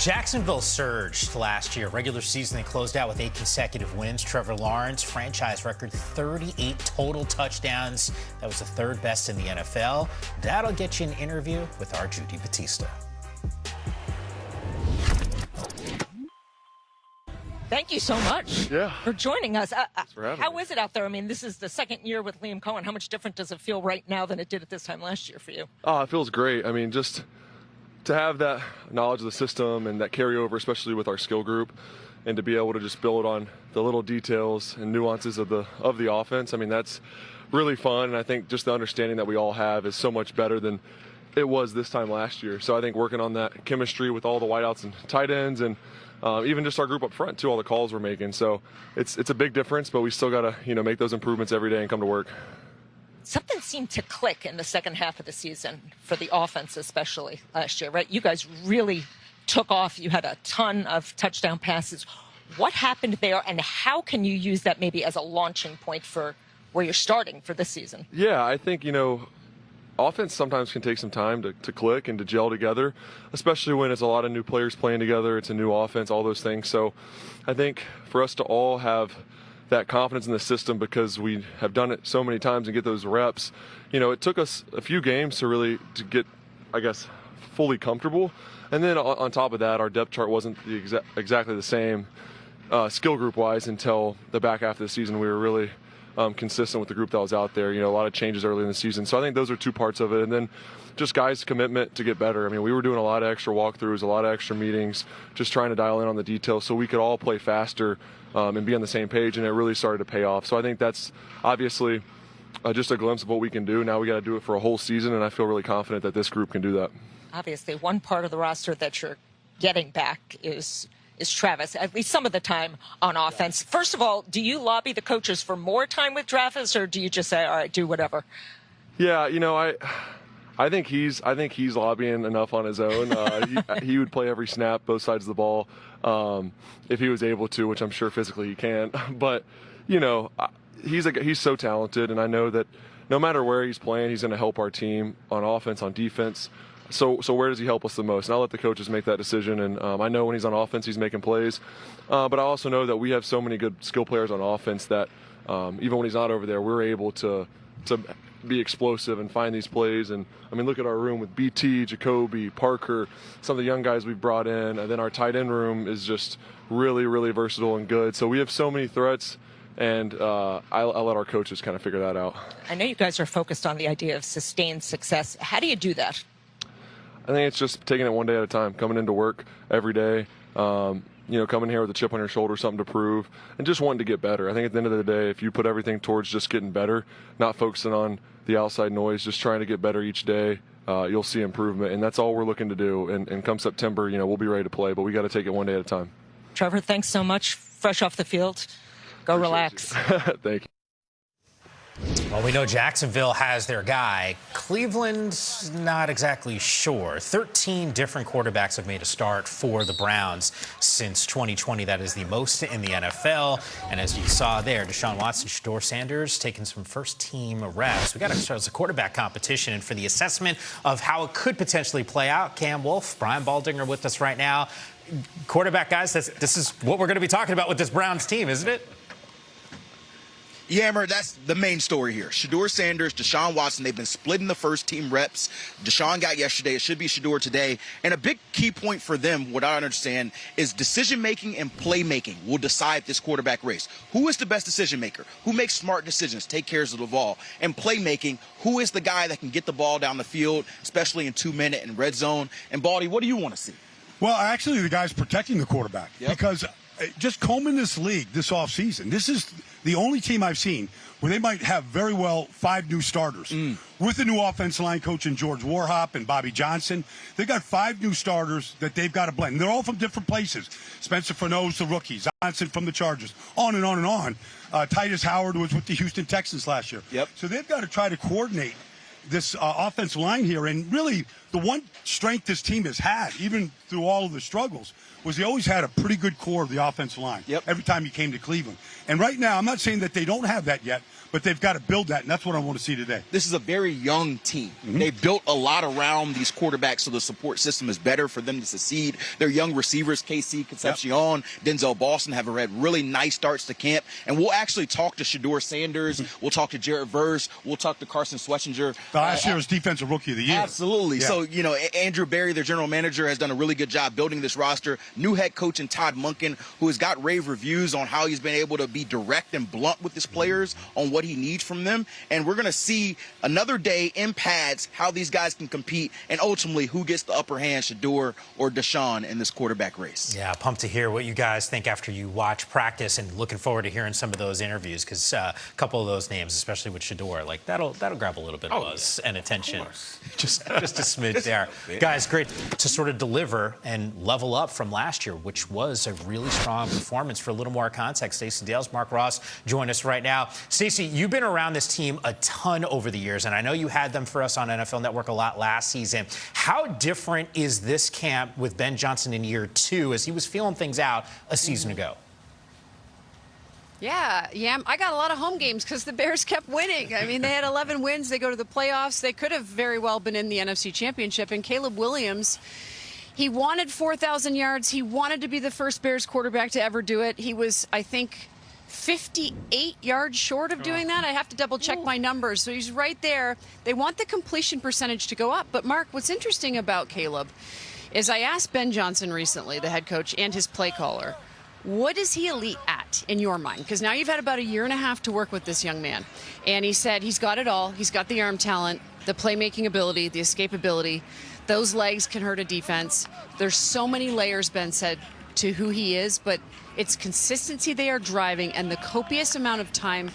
Jacksonville surged last year. Regular season, they closed out with 8 consecutive wins. Trevor Lawrence, franchise record 38 total touchdowns. That was the 3rd best in the NFL. That'll get you an interview with our Judy Batista. Thank you so much for joining us. How is it out there? I mean, this is the 2nd year with Liam Cohen. How much different does it feel right now than it did at this time last year for you? Oh, it feels great. I mean, just to have that knowledge of the system and that carryover, especially with our skill group, and to be able to just build on the little details and nuances of the offense. I mean, that's really fun. And I think just the understanding that we all have is so much better than it was this time last year. So I think working on that chemistry with all the wideouts and tight ends and even just our group up front too, all the calls we're making. So it's a big difference, but we still got to, make those improvements every day and come to work. Something seemed to click in the second half of the season for the offense, especially last year, right? You guys really took off. You had a ton of touchdown passes. What happened there, and how can you use that maybe as a launching point for where you're starting for this season? Yeah, I think, offense sometimes can take some time to click and to gel together, especially when it's a lot of new players playing together. It's a new offense, all those things. So I think for us to all have that confidence in the system, because we have done it so many times and get those reps, it took us a few games to get, I guess, fully comfortable. And then on top of that, our depth chart wasn't exactly the same skill group wise until the back half of the season. We were really consistent with the group that was out there. A lot of changes early in the season. So I think those are 2 parts of it. And then just guys' commitment to get better. I mean, we were doing a lot of extra walkthroughs, a lot of extra meetings, just trying to dial in on the details so we could all play faster and be on the same page, and it really started to pay off. So I think that's obviously just a glimpse of what we can do. Now we got to do it for a whole season, and I feel really confident that this group can do that. Obviously, one part of the roster that you're getting back is Travis, at least some of the time on offense. First of all, do you lobby the coaches for more time with Travis, or do you just say, all right, do whatever? Yeah, I think he's lobbying enough on his own. He would play every snap, both sides of the ball, if he was able to, which I'm sure physically he can. But he's so talented, and I know that no matter where he's playing, he's going to help our team on offense, on defense. So where does he help us the most? And I'll let the coaches make that decision. And I know when he's on offense, he's making plays. But I also know that we have so many good skill players on offense that even when he's not over there, we're able to be explosive and find these plays. And I mean, look at our room with BT, Jacoby, Parker, some of the young guys we've brought in, and then our tight end room is just really, really versatile and good. So we have so many threats, and I'll let our coaches kind of figure that out. I know you guys are focused on the idea of sustained success. How do you do that? I think it's just taking it one day at a time, coming into work every day, coming here with a chip on your shoulder, something to prove, and just wanting to get better. I think at the end of the day, if you put everything towards just getting better, not focusing on the outside noise, just trying to get better each day, you'll see improvement. And that's all we're looking to do. And come September, we'll be ready to play, but we got to take it one day at a time. Trevor, thanks so much. Fresh off the field. Go relax. Thank you. Well, we know Jacksonville has their guy. Cleveland's not exactly sure. 13 different quarterbacks have made a start for the Browns since 2020. That is the most in the NFL. And as you saw there, Deshaun Watson, Shedeur Sanders taking some first-team reps. We got to start a quarterback competition. And for the assessment of how it could potentially play out, Cam Wolf, Brian Baldinger with us right now. Quarterback guys, this is what we're going to be talking about with this Browns team, isn't it? Yammer, that's the main story here. Shedeur Sanders, Deshaun Watson, they've been splitting the first-team reps. Deshaun got yesterday. It should be Shedeur today. And a big key point for them, what I understand, is decision-making and playmaking will decide this quarterback race. Who is the best decision-maker? Who makes smart decisions, take care of the ball? And playmaking, who is the guy that can get the ball down the field, especially in 2-minute and red zone? And, Baldy, what do you want to see? Well, actually, the guy's protecting the quarterback. Yep. Because just combing this league this offseason, this is the only team I've seen where they might have very well 5 new starters. With the new offensive line coach in George Warhop and Bobby Johnson, they got 5 new starters that they've got to blend. They're all from different places. Spencer Fano's the rookie, Johnson from the Chargers, on and on and on. Titus Howard was with the Houston Texans last year. Yep. So they've got to try to coordinate this offensive line here and really the one strength this team has had, even through all of the struggles, was they always had a pretty good core of the offensive line. Yep. Every time you came to Cleveland. And right now, I'm not saying that they don't have that yet, but they've got to build that, and that's what I want to see today. This is a very young team. They built a lot around these quarterbacks, so the support system is better for them to succeed. Their young receivers, KC, Concepcion, Denzel Boston, have had really nice starts to camp. And we'll actually talk to Shedeur Sanders. We'll talk to Jared Verse. We'll talk to Carson Schwetzinger. Last year's Defensive Rookie of the Year. Absolutely. Yeah. So, you know, Andrew Berry, their general manager, has done a really good job building this roster. New head coach in Todd Monken, who has got rave reviews on how he's been able to be direct and blunt with his players on what he needs from them. And we're going to see another day in pads how these guys can compete and ultimately who gets the upper hand, Shedeur or Deshaun, in this quarterback race. Yeah, pumped to hear what you guys think after you watch practice, and looking forward to hearing some of those interviews, because a couple of those names, especially with Shedeur, like that'll grab a little bit of buzz and attention. Just a smidge there. Guys, great to sort of deliver and level up from last year, which was a really strong performance. For a little more context, Stacey Dales, Mark Ross join us right now. Stacey, you've been around this team a ton over the years, and I know you had them for us on NFL Network a lot last season. How different is this camp with Ben Johnson in year 2 as he was feeling things out a season ago? Yeah, I got a lot of home games because the Bears kept winning. I mean, they had 11 wins. They go to the playoffs. They could have very well been in the NFC Championship. And Caleb Williams, he wanted 4,000 yards. He wanted to be the first Bears quarterback to ever do it. He was, I think, 58 yards short of doing that. I have to double check my numbers. So he's right there. They want the completion percentage to go up. But Mark, what's interesting about Caleb is I asked Ben Johnson recently, the head coach and his play caller, what is he elite at in your mind? Because now you've had about a year and a half to work with this young man. And he said he's got it all. He's got the arm talent, the playmaking ability, the escapability. Those legs can hurt a defense. There's so many layers, Ben said, to who he is, but it's consistency they are driving, and the copious amount of time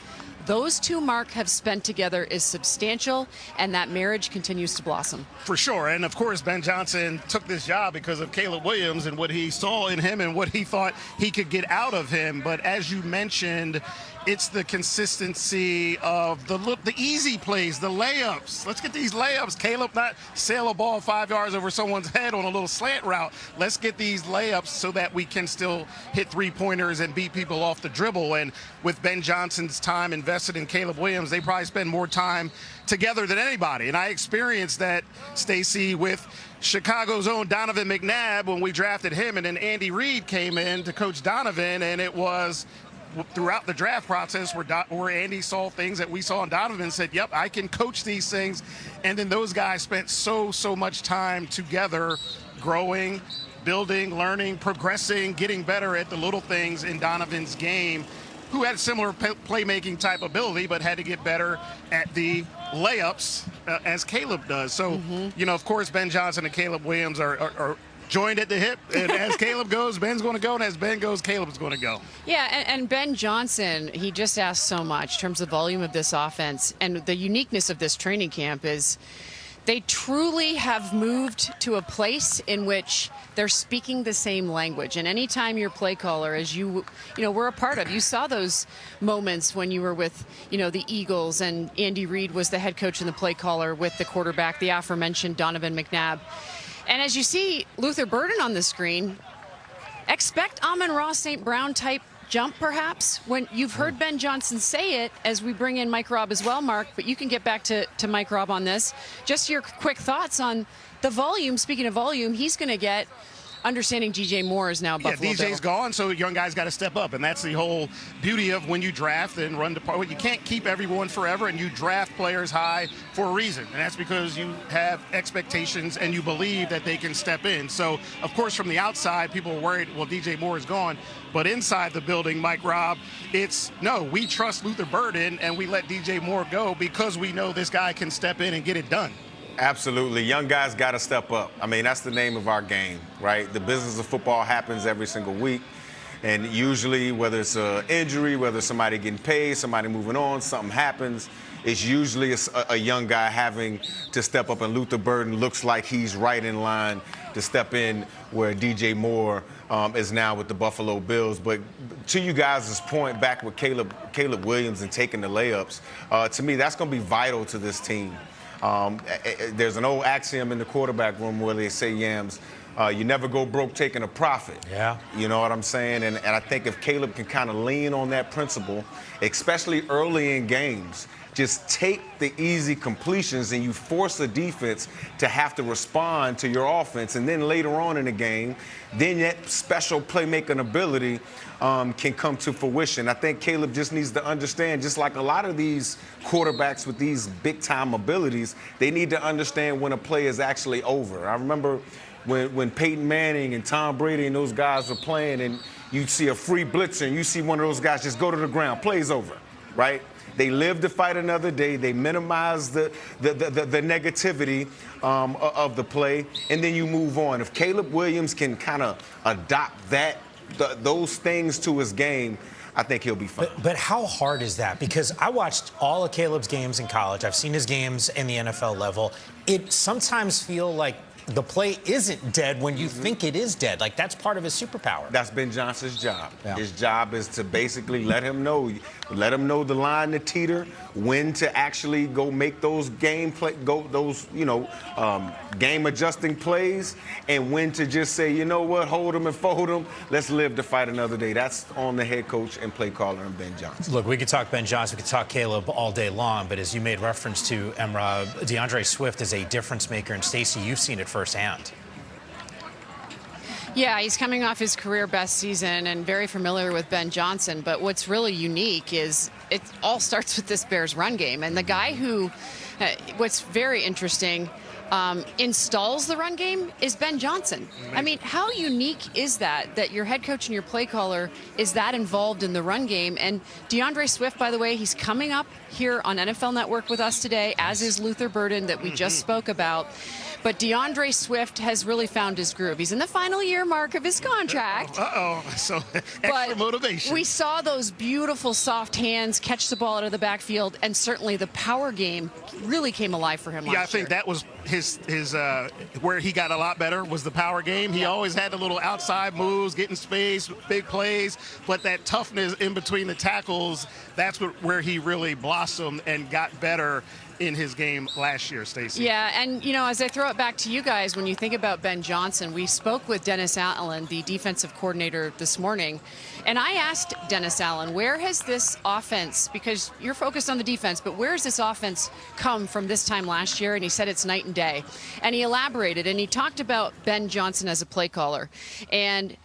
those two, Mark, have spent together is substantial, and that marriage continues to blossom. For sure. And, of course, Ben Johnson took this job because of Caleb Williams and what he saw in him and what he thought he could get out of him. But as you mentioned, it's the consistency of the easy plays, the layups. Let's get these layups. Caleb, not sail a ball 5 yards over someone's head on a little slant route. Let's get these layups so that we can still hit three-pointers and beat people off the dribble. And with Ben Johnson's time invested in Caleb Williams, they probably spend more time together than anybody. And I experienced that, Stacey, with Chicago's own Donovan McNabb when we drafted him, and then Andy Reid came in to coach Donovan, and it was throughout the draft process where Andy saw things that we saw in Donovan and said, yep, I can coach these things. And then those guys spent so much time together growing, building, learning, progressing, getting better at the little things in Donovan's game, who had similar playmaking type ability but had to get better at the layups as Caleb does. So, you know, of course, Ben Johnson and Caleb Williams are joined at the hip, and as Caleb goes, Ben's going to go, and as Ben goes, Caleb's going to go. Yeah, and Ben Johnson, he just asked so much in terms of the volume of this offense, and the uniqueness of this training camp is they truly have moved to a place in which they're speaking the same language. And anytime your play caller, as you know, we're a part of, you saw those moments when you were with, you know, the Eagles, and Andy Reid was the head coach and the play caller with the quarterback, the aforementioned Donovan McNabb. And as you see Luther Burden on the screen, expect Amon-Ra St. Brown type jump, perhaps, when you've heard Ben Johnson say it, as we bring in Mike Robb as well, Mark, but you can get back to Mike Robb on this. Just your quick thoughts on the volume. Speaking of volume, he's going to get, understanding DJ Moore is now a Buffalo Bill. DJ's gone, so young guys got to step up, and that's the whole beauty of when you draft and run department. You can't keep everyone forever, and you draft players high for a reason, and that's because you have expectations and you believe that they can step in. So, of course, from the outside, people are worried, well, DJ Moore is gone, but inside the building, Mike Robb, it's, no, we trust Luther Burden, and we let DJ Moore go because we know this guy can step in and get it done. Absolutely. Young guys got to step up. I mean, that's the name of our game, right? The business of football happens every single week. And usually, whether it's an injury, whether it's somebody getting paid, somebody moving on, something happens, it's usually a young guy having to step up. And Luther Burden looks like he's right in line to step in where DJ Moore is now with the Buffalo Bills. But to you guys' point back with Caleb Williams and taking the layups, to me, that's going to be vital to this team. There's an old axiom in the quarterback room where they say, Yams, you never go broke taking a profit. Yeah. You know what I'm saying? And I think if Caleb can kind of lean on that principle, especially early in games, just take the easy completions and you force the defense to have to respond to your offense. And then later on in the game, then that special playmaking ability can come to fruition. I think Caleb just needs to understand, just like a lot of these quarterbacks with these big-time abilities, they need to understand when a play is actually over. I remember when Peyton Manning and Tom Brady and those guys were playing and you see a free blitzer and you see one of those guys just go to the ground, play's over, right? They live to fight another day. They minimize the negativity of the play, and then you move on. If Caleb Williams can kind of adopt those things to his game, I think he'll be fine. But how hard is that? Because I watched all of Caleb's games in college. I've seen his games in the NFL level. It sometimes feels like the play isn't dead when you think it is dead. Like, that's part of his superpower. That's Ben Johnson's job. Yeah. His job is to basically let him know the line to teeter, when to actually go make those game adjusting plays, and when to just say, you know what, hold them and fold them. Let's live to fight another day. That's on the head coach and play caller and Ben Johnson. Look, we could talk Ben Johnson, we could talk Caleb all day long, but as you made reference to, Emra, DeAndre Swift is a difference maker, and Stacey, you've seen it firsthand. Yeah, he's coming off his career best season and very familiar with Ben Johnson. But what's really unique is it all starts with this Bears run game. And the guy who, what's very interesting, installs the run game is Ben Johnson. I mean, how unique is that your head coach and your play caller is that involved in the run game? And DeAndre Swift, by the way, he's coming up here on NFL Network with us today, as is Luther Burden that we just spoke about. But DeAndre Swift has really found his groove. He's in the final year mark of his contract. So extra motivation. We saw those beautiful soft hands catch the ball out of the backfield, and certainly the power game really came alive for him last year. Yeah, I think that was his where he got a lot better was the power game. He always had the little outside moves, getting space, big plays, but that toughness in between the tackles, that's where he really blossomed and got better in his game last year, Stacey. Yeah, and, you know, as I throw it back to you guys, when you think about Ben Johnson, we spoke with Dennis Allen, the defensive coordinator, this morning, and I asked Dennis Allen, where has this offense, because you're focused on the defense, but where has this offense come from this time last year? And he said it's night and day. And he elaborated, and he talked about Ben Johnson as a play caller, and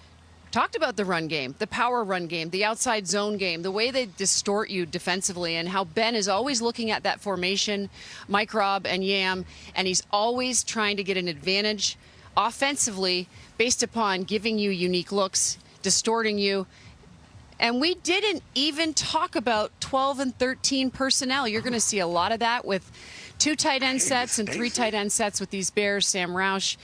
talked about the run game, the power run game, the outside zone game, the way they distort you defensively, and how Ben is always looking at that formation, Mike Robb and Yam, and he's always trying to get an advantage offensively based upon giving you unique looks, distorting you. And we didn't even talk about 12 and 13 personnel. You're going to see a lot of that with 2 tight end sets and 3 tight end sets with these Bears, Sam Roush,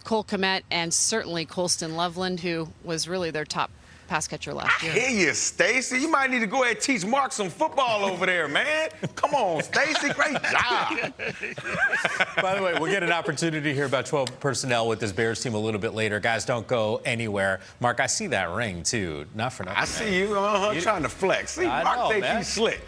Cole Kmet, and certainly Colston Loveland, who was really their top pass catcher last year. I hear you, Stacey. You might need to go ahead and teach Mark some football over there, man. Come on, Stacey. Great job. By the way, we'll get an opportunity to hear about 12 personnel with this Bears team a little bit later. Guys, don't go anywhere. Mark, I see that ring, too. Not for nothing. I see you trying to flex. See, I Mark know, thinks man. he's slick.